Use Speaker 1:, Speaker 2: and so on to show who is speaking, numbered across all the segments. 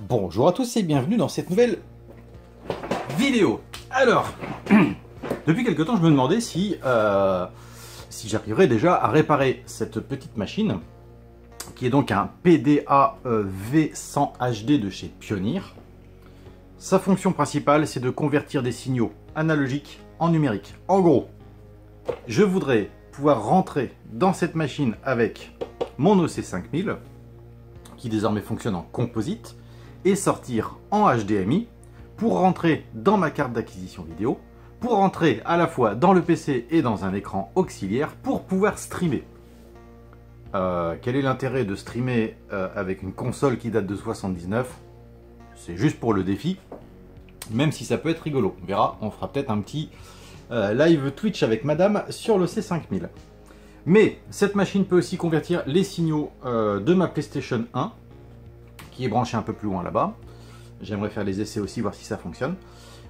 Speaker 1: Bonjour à tous et bienvenue dans cette nouvelle vidéo. Alors, depuis quelque temps je me demandais si j'arriverais déjà à réparer cette petite machine qui est donc un PDA V100 HD de chez Pioneer. Sa fonction principale, c'est de convertir des signaux analogiques en numérique. En gros, je voudrais pouvoir rentrer dans cette machine avec mon OC5000 qui désormais fonctionne en composite et sortir en HDMI pour rentrer dans ma carte d'acquisition vidéo, pour rentrer à la fois dans le PC et dans un écran auxiliaire pour pouvoir streamer. Quel est l'intérêt de streamer avec une console qui date de 79? C'est juste pour le défi, même si ça peut être rigolo. On verra, on fera peut-être un petit live Twitch avec madame sur le C5000. Mais cette machine peut aussi convertir les signaux de ma PlayStation 1, qui est branché un peu plus loin là-bas. J'aimerais faire les essais aussi, voir si ça fonctionne.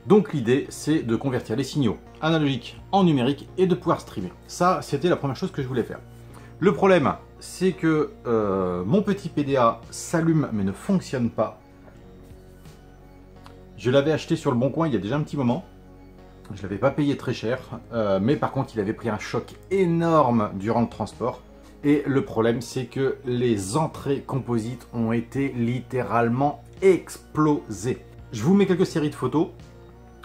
Speaker 1: Donc l'idée, c'est de convertir les signaux analogiques en numérique et de pouvoir streamer. Ça, c'était la première chose que je voulais faire. Le problème, c'est que mon petit PDA s'allume mais ne fonctionne pas. Je l'avais acheté sur le Bon Coin il y a déjà un petit moment. Je ne l'avais pas payé très cher, mais par contre, il avait pris un choc énorme durant le transport. Et le problème, c'est que les entrées composites ont été littéralement explosées. Je vous mets quelques séries de photos.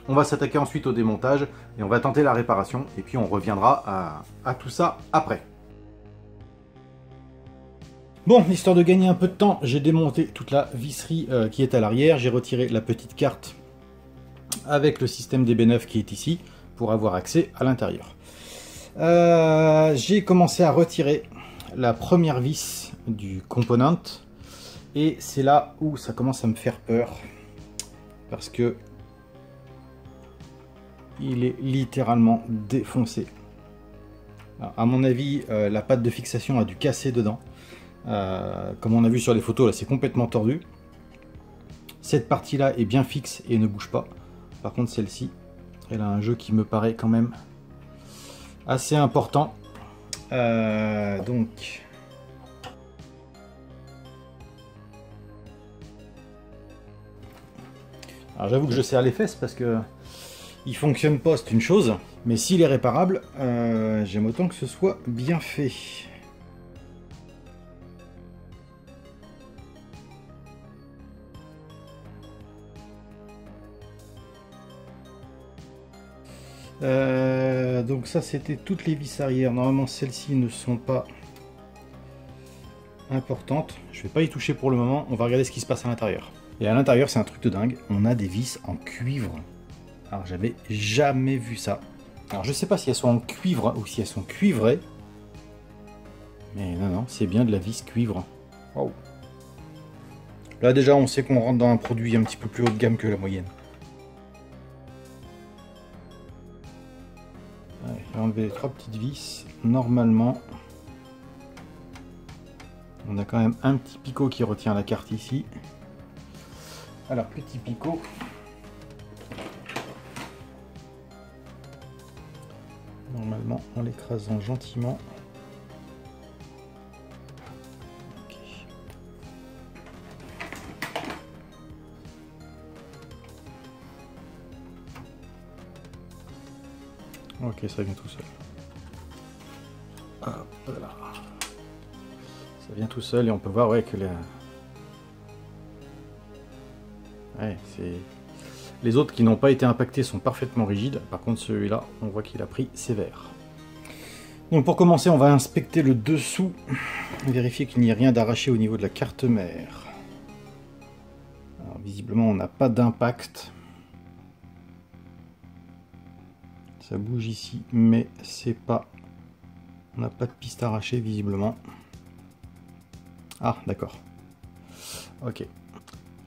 Speaker 1: On va s'attaquer ensuite au démontage et on va tenter la réparation. Et puis on reviendra à tout ça après. Bon, histoire de gagner un peu de temps, j'ai démonté toute la visserie qui est à l'arrière. J'ai retiré la petite carte avec le système DB9 qui est ici pour avoir accès à l'intérieur. J'ai commencé à retirer la première vis du component et c'est là où ça commence à me faire peur parce que il est littéralement défoncé. Alors, à mon avis, la patte de fixation a dû casser dedans. Comme on a vu sur les photos, là c'est complètement tordu. Cette partie là est bien fixe et ne bouge pas. Par contre celle-ci, elle a un jeu qui me paraît quand même assez important. Donc alors j'avoue que je serre les fesses parce que il fonctionne pas, c'est une chose, mais s'il est réparable, j'aime autant que ce soit bien fait. Donc ça c'était toutes les vis arrière. Normalement celles-ci ne sont pas importantes. Je vais pas y toucher pour le moment. On va regarder ce qui se passe à l'intérieur. Et à l'intérieur c'est un truc de dingue. On a des vis en cuivre. Alors j'avais jamais vu ça. Alors je sais pas si elles sont en cuivre ou si elles sont cuivrées. Mais non, c'est bien de la vis cuivre. Wow. Là déjà on sait qu'on rentre dans un produit un petit peu plus haut de gamme que la moyenne. Je vais enlever les trois petites vis. Normalement, on a quand même un petit picot qui retient la carte ici. Alors, petit picot. Normalement, en l'écrasant gentiment. Ok, ça vient tout seul. Hop là. Ça vient tout seul et on peut voir ouais, que les autres qui n'ont pas été impactés sont parfaitement rigides. Par contre, celui-là, on voit qu'il a pris sévère. Donc pour commencer, on va inspecter le dessous. Vérifier qu'il n'y ait rien d'arraché au niveau de la carte mère. Alors, visiblement, on n'a pas d'impact. Ça bouge ici, mais c'est pas... On n'a pas de piste arrachée visiblement. Ah, d'accord. Ok.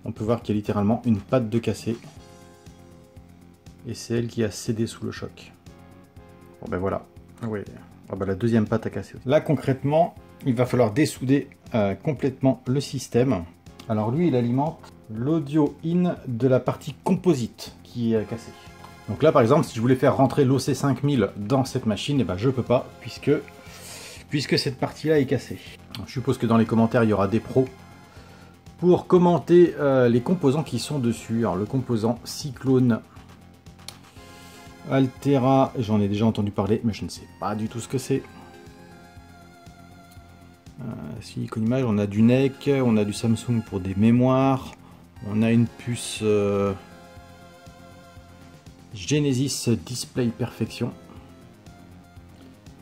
Speaker 1: On peut voir qu'il y a littéralement une patte de cassé. Et c'est elle qui a cédé sous le choc. Bon ben voilà. Oui. Oh ben la deuxième patte a cassé. Là concrètement, il va falloir dessouder complètement le système. Alors lui, il alimente l'audio in de la partie composite qui est cassée. Donc là par exemple, si je voulais faire rentrer l'OC5000 dans cette machine, eh ben, je peux pas puisque cette partie là est cassée. Alors, je suppose que dans les commentaires il y aura des pros pour commenter les composants qui sont dessus. Alors le composant Cyclone Altera, j'en ai déjà entendu parler, mais je ne sais pas du tout ce que c'est. Silicon Image, on a du NEC, on a du Samsung pour des mémoires, on a une puce Genesis Display Perfection,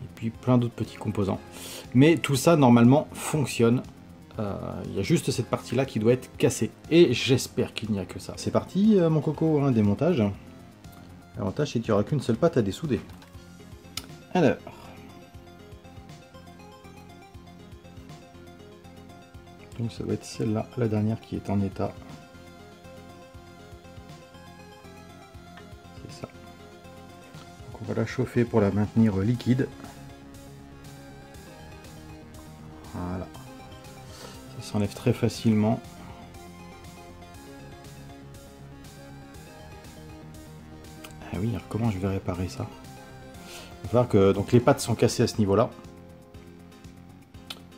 Speaker 1: et puis plein d'autres petits composants. Mais tout ça normalement fonctionne. Il y a juste cette partie là qui doit être cassée, et j'espère qu'il n'y a que ça. C'est parti mon coco, hein, démontage. L'avantage c'est qu'il n'y aura qu'une seule patte à dessouder. Alors, donc ça va être celle-là, la dernière qui est en état. C'est ça. Donc on va la chauffer pour la maintenir liquide. Voilà. Ça s'enlève très facilement. Ah oui, alors comment je vais réparer ça? Il va falloir que donc les pattes sont cassées à ce niveau-là.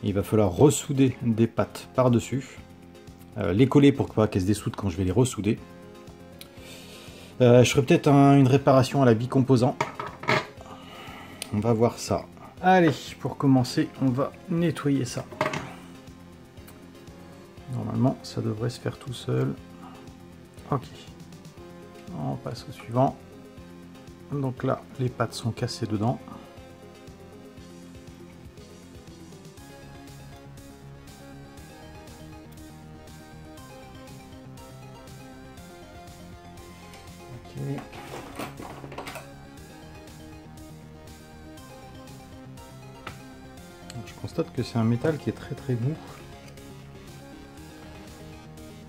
Speaker 1: Il va falloir ressouder des pattes par-dessus, les coller pour pas qu'elles se dessoudent quand je vais les ressouder. Je ferai peut-être une réparation à la bicomposant. On va voir ça. Allez, pour commencer, on va nettoyer ça. Normalement, ça devrait se faire tout seul. Ok. On passe au suivant. Donc là, les pattes sont cassées dedans. Ok. Je constate que c'est un métal qui est très mou.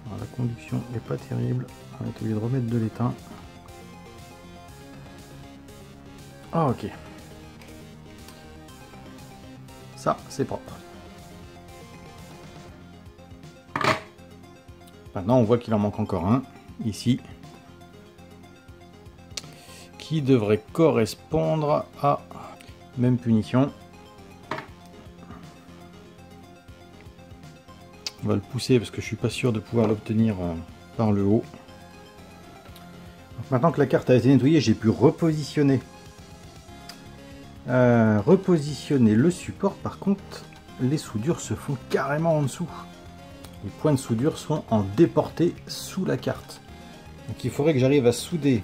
Speaker 1: Alors, la conduction n'est pas terrible. On va être obligé de remettre de l'étain. Ah, ok. Ça, c'est propre. Maintenant, on voit qu'il en manque encore un, ici, qui devrait correspondre à même punition. On va le pousser parce que je suis pas sûr de pouvoir l'obtenir par le haut. Donc, maintenant que la carte a été nettoyée, j'ai pu repositionner le support. Par contre, les soudures se font carrément en dessous. Les points de soudure sont en déporté sous la carte. Donc il faudrait que j'arrive à souder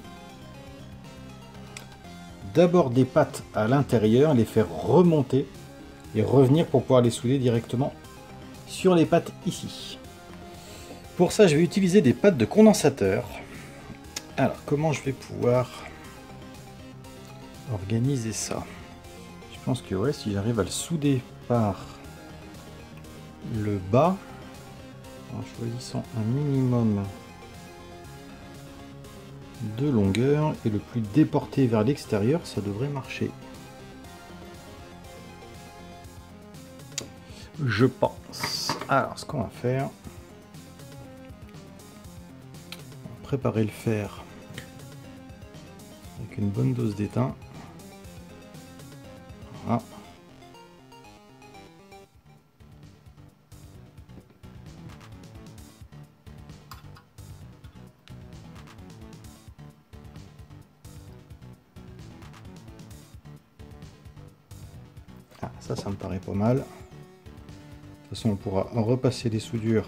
Speaker 1: d'abord des pattes à l'intérieur, les faire remonter et revenir pour pouvoir les souder directement sur les pattes ici. Pour ça, je vais utiliser des pattes de condensateur. Alors, comment je vais pouvoir organiser ça? Je pense que ouais, si j'arrive à le souder par le bas, en choisissant un minimum de longueur et le plus déporté vers l'extérieur, ça devrait marcher. Je pense. Alors, ce qu'on va faire, on va préparer le fer avec une bonne dose d'étain. Voilà. Ah, ça me paraît pas mal. De toute façon, on pourra en repasser les soudures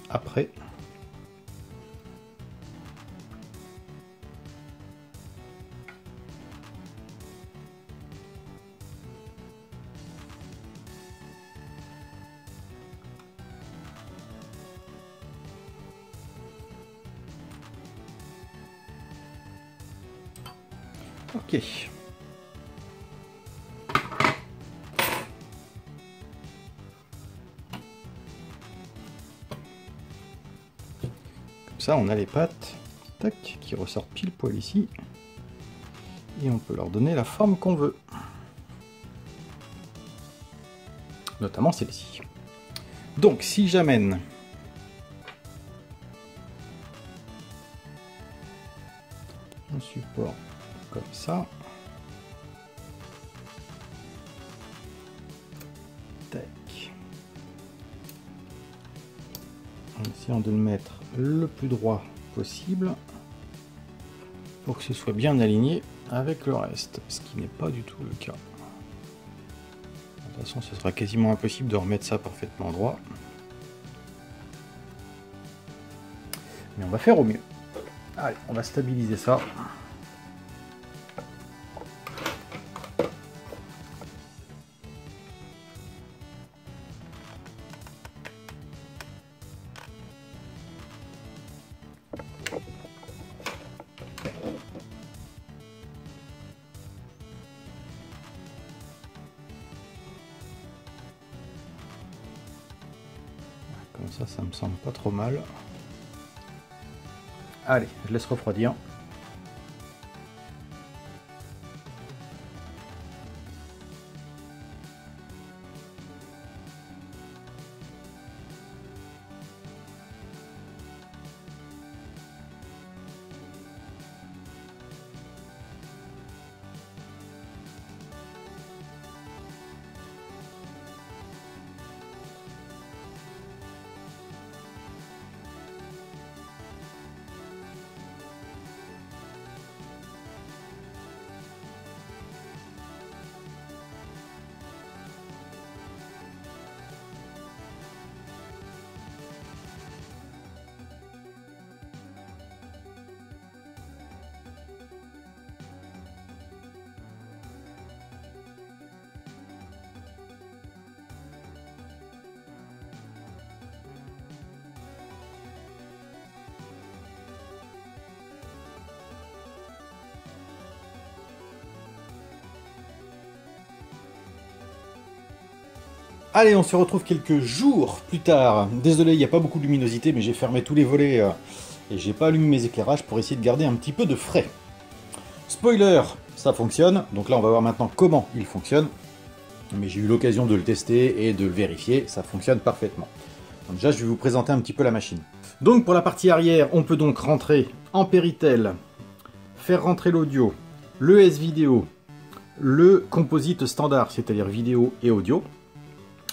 Speaker 1: après. Ok. Comme ça, on a les pattes, tac, qui ressortent pile poil ici. Et on peut leur donner la forme qu'on veut. Notamment celle-ci. Donc, si j'amène un support comme ça, tac, en essayant de le mettre le plus droit possible pour que ce soit bien aligné avec le reste, ce qui n'est pas du tout le cas. De toute façon, ce sera quasiment impossible de remettre ça parfaitement droit. Mais on va faire au mieux. Allez, on va stabiliser ça. Comme ça me semble pas trop mal. Allez, je laisse refroidir. Allez, on se retrouve quelques jours plus tard. Désolé, il n'y a pas beaucoup de luminosité, mais j'ai fermé tous les volets et j'ai pas allumé mes éclairages pour essayer de garder un petit peu de frais. Spoiler, ça fonctionne. Donc là, on va voir maintenant comment il fonctionne. Mais j'ai eu l'occasion de le tester et de le vérifier. Ça fonctionne parfaitement. Donc déjà, je vais vous présenter un petit peu la machine. Donc pour la partie arrière, on peut donc rentrer en Péritel, faire rentrer l'audio, le S-Vidéo, le composite standard, c'est-à-dire vidéo et audio.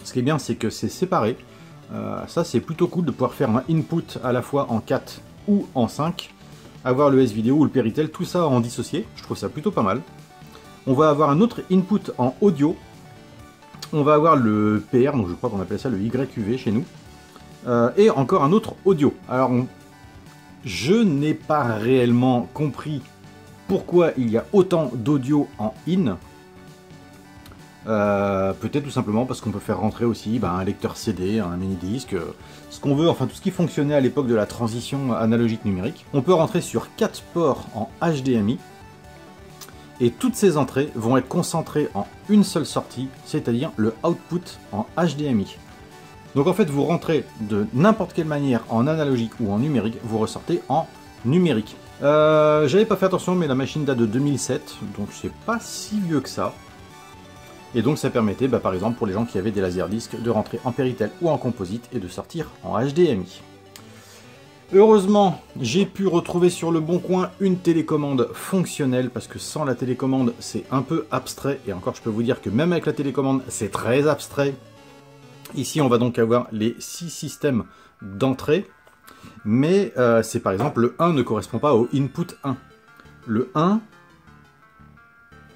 Speaker 1: Ce qui est bien, c'est que c'est séparé. Ça, c'est plutôt cool de pouvoir faire un input à la fois en 4 ou en 5. Avoir le S-Vidéo ou le Péritel, tout ça en dissocié. Je trouve ça plutôt pas mal. On va avoir un autre input en audio. On va avoir le PR, donc je crois qu'on appelle ça le YQV chez nous. Et encore un autre audio. Alors, je n'ai pas réellement compris pourquoi il y a autant d'audio en in. Peut-être tout simplement parce qu'on peut faire rentrer aussi un lecteur CD, un mini-disque, ce qu'on veut, enfin tout ce qui fonctionnait à l'époque de la transition analogique numérique. On peut rentrer sur 4 ports en HDMI et toutes ces entrées vont être concentrées en une seule sortie, c'est-à-dire le output en HDMI. Donc en fait vous rentrez de n'importe quelle manière en analogique ou en numérique, vous ressortez en numérique. J'avais pas fait attention mais la machine date de 2007, donc c'est pas si vieux que ça. Et donc ça permettait, par exemple, pour les gens qui avaient des laserdiscs, de rentrer en Péritel ou en composite et de sortir en HDMI. Heureusement, j'ai pu retrouver sur le bon coin une télécommande fonctionnelle, parce que sans la télécommande, c'est un peu abstrait. Et encore, je peux vous dire que même avec la télécommande, c'est très abstrait. Ici, on va donc avoir les 6 systèmes d'entrée. Mais c'est par exemple, le 1 ne correspond pas au input 1. Le 1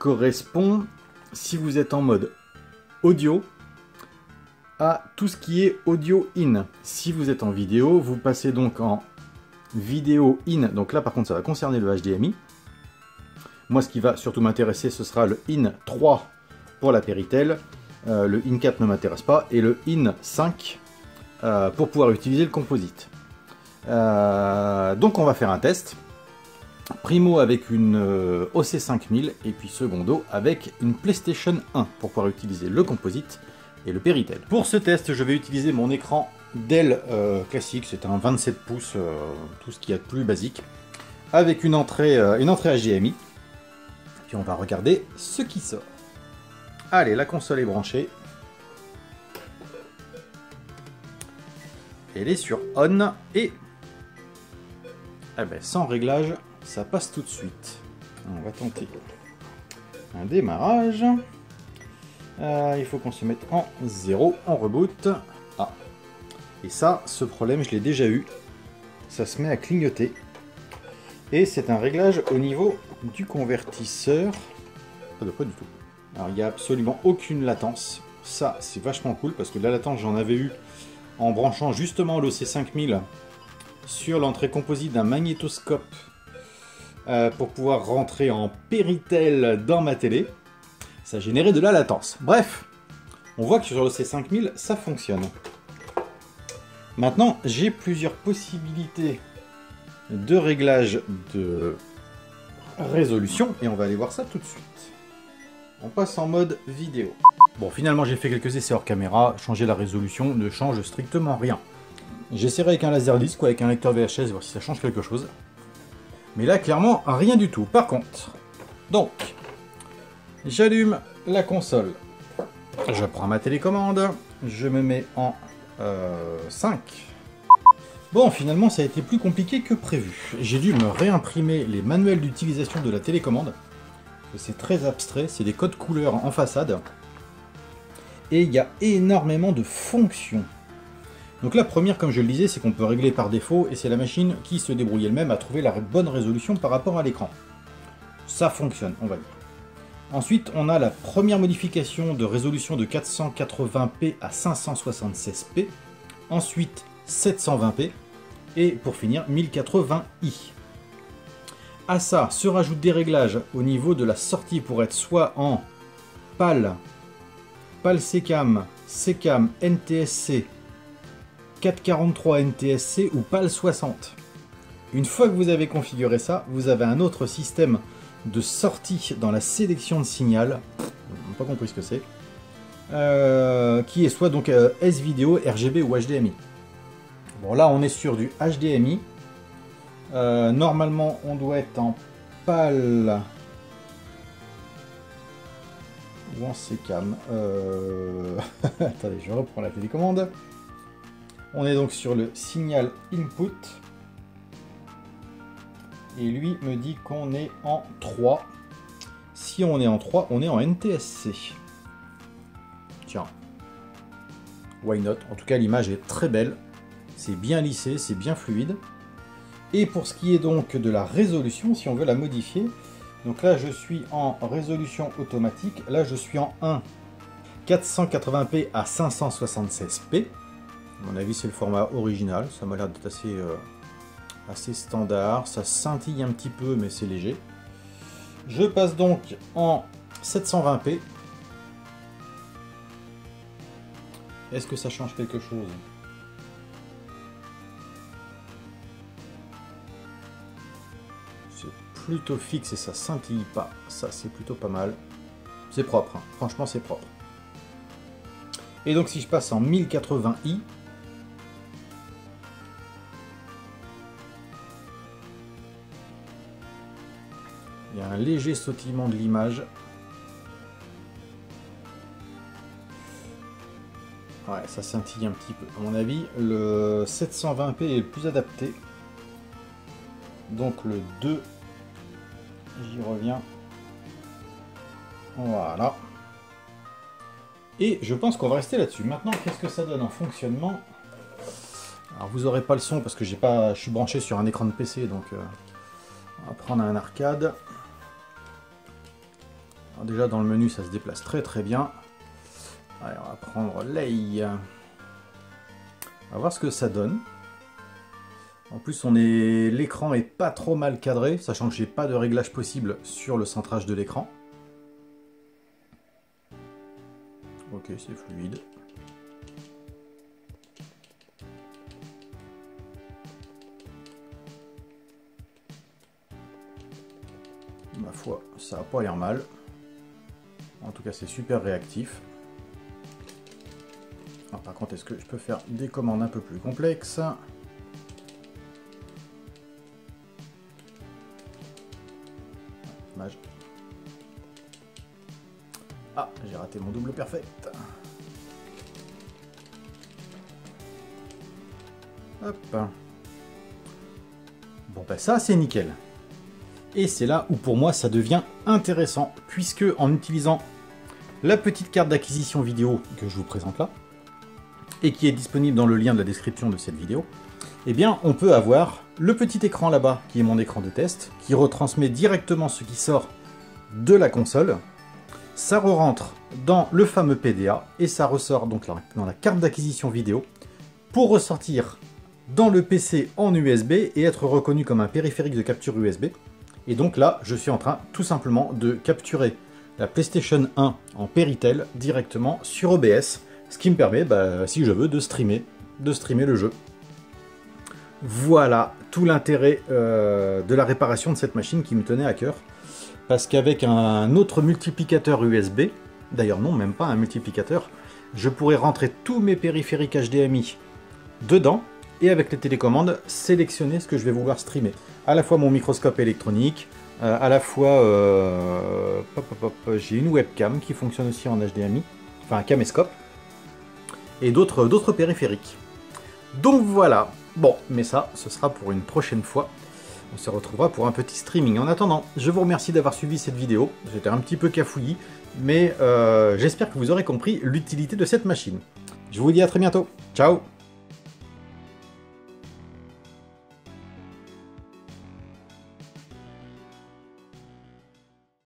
Speaker 1: correspond, si vous êtes en mode audio, à tout ce qui est audio in. Si vous êtes en vidéo, vous passez donc en vidéo in. Donc là par contre ça va concerner le HDMI. Moi ce qui va surtout m'intéresser ce sera le in 3 pour la Péritel. Le in 4 ne m'intéresse pas. Et le in 5 pour pouvoir utiliser le composite. Donc on va faire un test. Primo avec une OC5000 et puis secondo avec une PlayStation 1 pour pouvoir utiliser le composite et le Péritel. Pour ce test, je vais utiliser mon écran Dell classique, c'est un 27 pouces, tout ce qu'il y a de plus basique, avec une entrée HDMI. Puis on va regarder ce qui sort. Allez, la console est branchée. Elle est sur On et sans réglage, ça passe tout de suite. On va tenter un démarrage. Il faut qu'on se mette en 0, on reboot. Ah, Et ça, ce problème, je l'ai déjà eu. Ça se met à clignoter. Et c'est un réglage au niveau du convertisseur. Pas du tout. Alors, il n'y a absolument aucune latence. Ça, c'est vachement cool parce que la latence, j'en avais eu en branchant justement l'OC5000 sur l'entrée composite d'un magnétoscope pour pouvoir rentrer en Péritel dans ma télé. Ça générait de la latence. Bref, on voit que sur l'OC5000, ça fonctionne. Maintenant, j'ai plusieurs possibilités de réglage de résolution et on va aller voir ça tout de suite. On passe en mode vidéo. Bon, finalement, j'ai fait quelques essais hors caméra. Changer la résolution ne change strictement rien. J'essaierai avec un laserdisc ou avec un lecteur VHS, voir si ça change quelque chose. Mais là, clairement, rien du tout. Par contre, donc, j'allume la console. Je prends ma télécommande. Je me mets en 5. Bon, finalement, ça a été plus compliqué que prévu. J'ai dû me réimprimer les manuels d'utilisation de la télécommande. C'est très abstrait, c'est des codes couleurs en façade. Et il y a énormément de fonctions. Donc la première, comme je le disais, c'est qu'on peut régler par défaut, et c'est la machine qui se débrouille elle-même à trouver la bonne résolution par rapport à l'écran. Ça fonctionne, on va dire. Ensuite, on a la première modification de résolution de 480p à 576p. Ensuite, 720p. Et pour finir, 1080i. À ça se rajoutent des réglages au niveau de la sortie pour être soit en PAL, PAL SECAM, SECAM NTSC, 443 NTSC ou PAL 60. Une fois que vous avez configuré ça, vous avez un autre système de sortie dans la sélection de signal, je n'ai pas compris ce que c'est, qui est soit donc S-Vidéo, RGB ou HDMI. Bon, là on est sur du HDMI. Normalement, on doit être en PAL ou en SECAM. Attendez, je reprends la télécommande. On est donc sur le signal input. Et lui me dit qu'on est en 3. Si on est en 3, on est en NTSC. Tiens. Why not? En tout cas, l'image est très belle. C'est bien lissé, c'est bien fluide. Et pour ce qui est donc de la résolution, si on veut la modifier, donc là je suis en résolution automatique, là je suis en 1 480p à 576p. À mon avis c'est le format original, ça m'a l'air d'être assez standard, ça scintille un petit peu mais c'est léger. Je passe donc en 720p. Est-ce que ça change quelque chose ? Plutôt fixe et ça scintille pas, ça c'est plutôt pas mal. C'est propre, hein. Franchement c'est propre. Et donc si je passe en 1080i, il y a un léger sautillement de l'image. Ouais, ça scintille un petit peu. À mon avis, le 720p est le plus adapté. Donc le 2, j'y reviens. Voilà. Et je pense qu'on va rester là-dessus. Maintenant, qu'est-ce que ça donne en fonctionnement? Alors, vous n'aurez pas le son parce que je suis branché sur un écran de PC, donc on va prendre un arcade. Alors, déjà, dans le menu, ça se déplace très très bien. Allez, on va prendre l'œil. On va voir ce que ça donne. En plus, l'écran est pas trop mal cadré, sachant que j'ai pas de réglage possible sur le centrage de l'écran. Ok, c'est fluide. Ma foi, ça n'a pas l'air mal. En tout cas, c'est super réactif. Alors, par contre, est-ce que je peux faire des commandes un peu plus complexes ? Ah, j'ai raté mon double perfect. Hop. Bon, ben ça, c'est nickel. Et c'est là où pour moi ça devient intéressant, puisque en utilisant la petite carte d'acquisition vidéo que je vous présente là, et qui est disponible dans le lien de la description de cette vidéo, eh bien on peut avoir le petit écran là-bas qui est mon écran de test, qui retransmet directement ce qui sort de la console. Ça re-rentre dans le fameux PDA et ça ressort donc dans la carte d'acquisition vidéo pour ressortir dans le PC en USB et être reconnu comme un périphérique de capture USB. Et donc là, je suis en train tout simplement de capturer la PlayStation 1 en Péritel directement sur OBS, ce qui me permet, si je veux, de streamer le jeu. Voilà tout l'intérêt de la réparation de cette machine qui me tenait à cœur. Parce qu'avec un autre multiplicateur USB, d'ailleurs non, même pas un multiplicateur, je pourrais rentrer tous mes périphériques HDMI dedans, et avec les télécommandes, sélectionner ce que je vais vouloir streamer. À la fois mon microscope électronique, à la fois j'ai une webcam qui fonctionne aussi en HDMI, enfin un caméscope, et d'autres périphériques. Donc voilà, bon, mais ça, ce sera pour une prochaine fois. On se retrouvera pour un petit streaming. En attendant, je vous remercie d'avoir suivi cette vidéo. J'étais un petit peu cafouillis, mais j'espère que vous aurez compris l'utilité de cette machine. Je vous dis à très bientôt. Ciao!